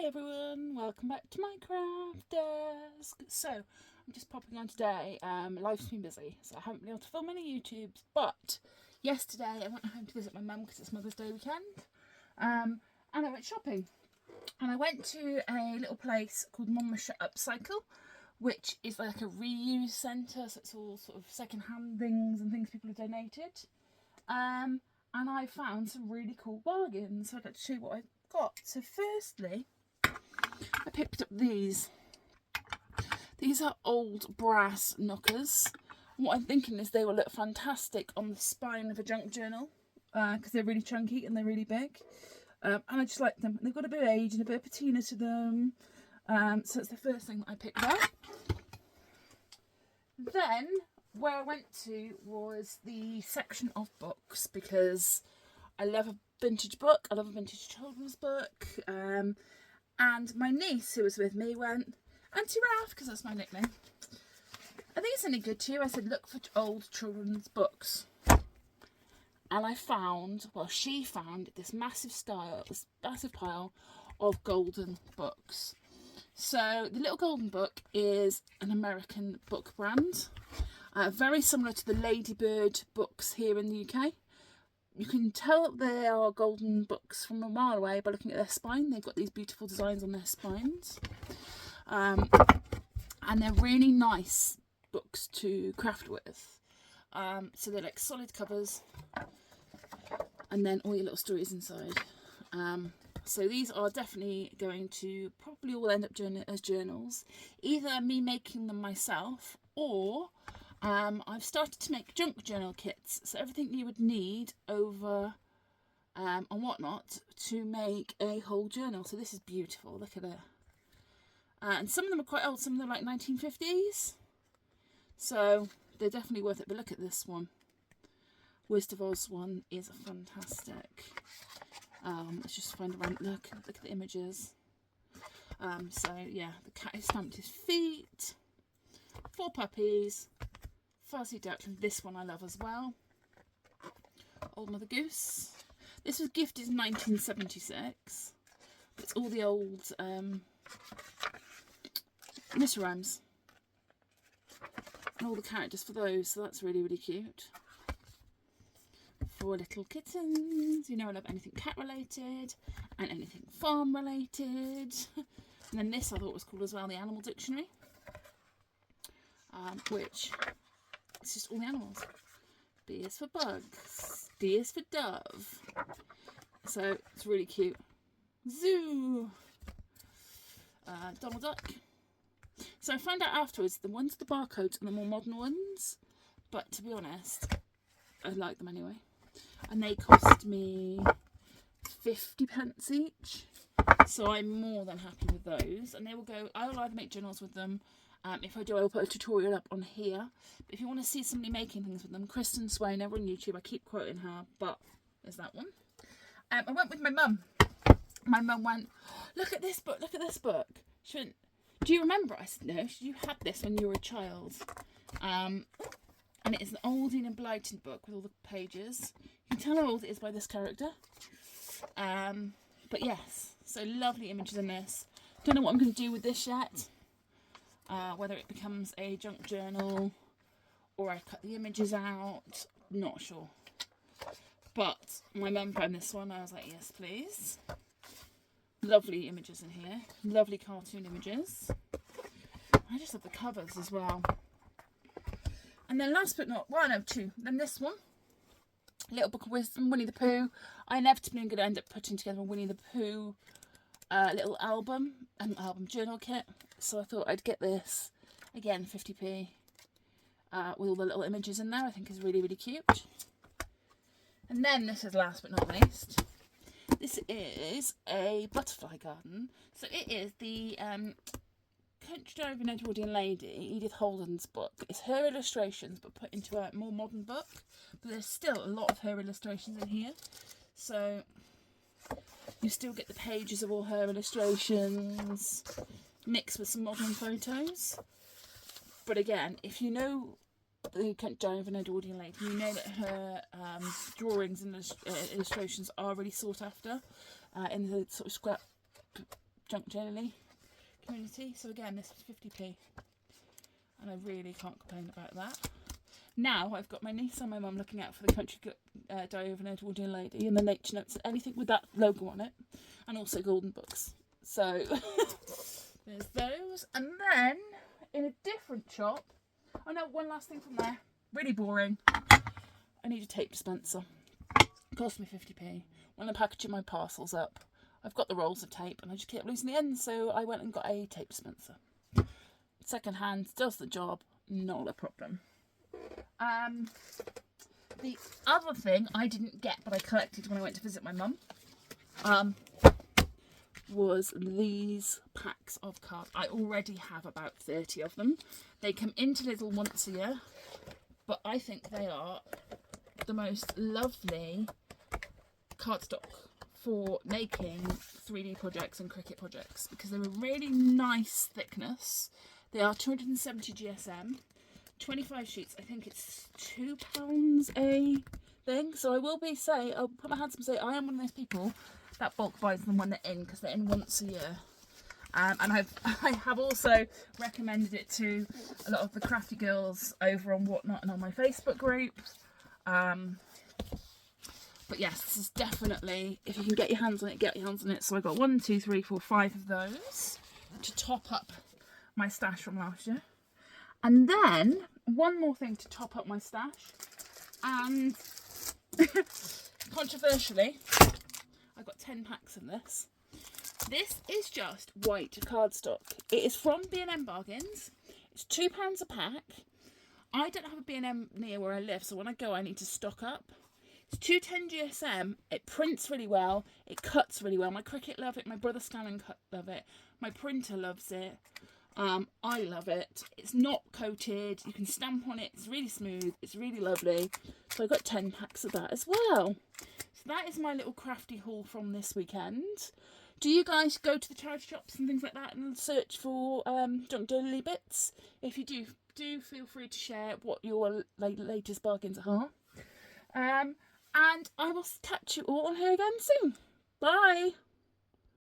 Hi everyone, welcome back to my craft desk. So I'm just popping on today. Life's been busy, so I haven't been able to film any YouTubes, but yesterday I went home to visit my mum because it's Mother's Day weekend, and I went shopping, and I went to a little place called Upcycle, which is like a reuse centre, so it's all sort of second-hand things and things people have donated, and I found some really cool bargains, so I'd like to show you what I got. So firstly, I picked up these. These are old brass knockers. And what I'm thinking is they will look fantastic on the spine of a junk journal because they're really chunky and they're really big. And I just like them. They've got a bit of age and a bit of patina to them. So it's the first thing that I picked up. Then where I went to was the section of books because I love a vintage book. I love a vintage children's book. And my niece who was with me went, Auntie Ralph, because that's my nickname, are these any good to you? I said, look for old children's books. And I found, well, she found this massive pile of golden books. So the Little Golden Book is an American book brand, very similar to the Ladybird books here in the UK. You can tell they are golden books from a mile away by looking at their spine. They've got these beautiful designs on their spines. And they're really nice books to craft with. So they're like solid covers and then all your little stories inside. So these are definitely going to probably all end up as journals. Either me making them myself or I've started to make junk journal kits, so everything you would need over and whatnot to make a whole journal. So this is beautiful, look at it. And some of them are quite old, some of them are like 1950s. So they're definitely worth it, but look at this one. Wizard of Oz one is fantastic. Let's just find around, look at the images. So yeah, the cat has stamped his feet, 4 puppies, Fuzzy Duckling, this one I love as well. Old Mother Goose. This was gifted in 1976. It's all the old nursery rhymes. And all the characters for those, so that's really, really cute. 4 little kittens. You know I love anything cat related and anything farm related. And then this I thought was cool as well, the Animal Dictionary. Which... it's just all the animals. B is for bugs. D is for dove. So it's really cute. Zoo. Donald Duck. So I found out afterwards the ones with the barcodes are the more modern ones. But to be honest, I like them anyway. And they cost me 50p each. So I'm more than happy with those. And they will go, I will either make journals with them. If I do, I will put a tutorial up on here. But if you want to see somebody making things with them, Kristen Swain over on YouTube, I keep quoting her, but there's that one. I went with my mum. My mum went, look at this book, look at this book. She went, do you remember? I said, no, you had this when you were a child. And it is an Aldine and Blyton book with all the pages. You can tell how old it is by this character. But yes, so lovely images in this. Don't know what I'm going to do with this yet. Whether it becomes a junk journal or I cut the images out, not sure. But my mum found this one, I was like, yes please. Lovely images in here, lovely cartoon images. I just love the covers as well. And then last but not, well no, 2, then this one. Little Book of Wisdom, Winnie the Pooh. I inevitably am going to end up putting together a Winnie the Pooh little album journal kit. So I thought I'd get this, again 50p, with all the little images in there. I think is really, really cute. And then this is last but not least. This is a butterfly garden. So it is the Country Diary of an Edwardian Lady, Edith Holden's book. It's her illustrations but put into a more modern book. But there's still a lot of her illustrations in here. So you still get the pages of all her illustrations mixed with some modern photos. But again, if you know the Country Diary of an Edwardian Lady, you know that her drawings and illustrations are really sought after in the sort of scrap junk daily community. So again, this is 50p, and I really can't complain about that. Now I've got my niece and my mum looking out for the Country Diary of an Edwardian Lady and the Nature Notes, anything with that logo on it, and also Golden Books. So there's those. And then in a different shop, oh no, one last thing from there, really boring. I need a tape dispenser. It cost me 50p. When I'm packaging my parcels up, I've got the rolls of tape and I just kept losing the ends, so I went and got a tape dispenser. Second hand, does the job, not a problem. The other thing I didn't get but I collected when I went to visit my mum was these packs of cards. I already have about 30 of them. They come into Lidl once a year, but I think they are the most lovely cardstock for making 3D projects and Cricut projects, because they're a really nice thickness. They are 270 GSM, 25 sheets. I think it's £2 a thing. So I will I'll put my hands up and say I am one of those people that bulk buys them when they're in, because they're in once a year. And I have also recommended it to a lot of the crafty girls over on Whatnot and on my Facebook group. But yes, this is definitely, if you can get your hands on it, get your hands on it. So I got 1, 2, 3, 4, 5 of those to top up my stash from last year. And then one more thing to top up my stash, and controversially, I got 10 packs of this. This is just white cardstock. It is from B&M Bargains. It's £2 a pack. I don't have a B&M near where I live, so when I go I need to stock up. It's 210 GSM. It prints really well. It cuts really well. My Cricut love it. My brother Scan and Cut love it. My printer loves it. I love it. It's not coated. You can stamp on it. It's really smooth. It's really lovely. So I got 10 packs of that as well. So that is my little crafty haul from this weekend. Do you guys go to the charity shops and things like that and search for junk daily bits? If you do feel free to share what your latest bargains are. And I will catch you all on here again soon. Bye.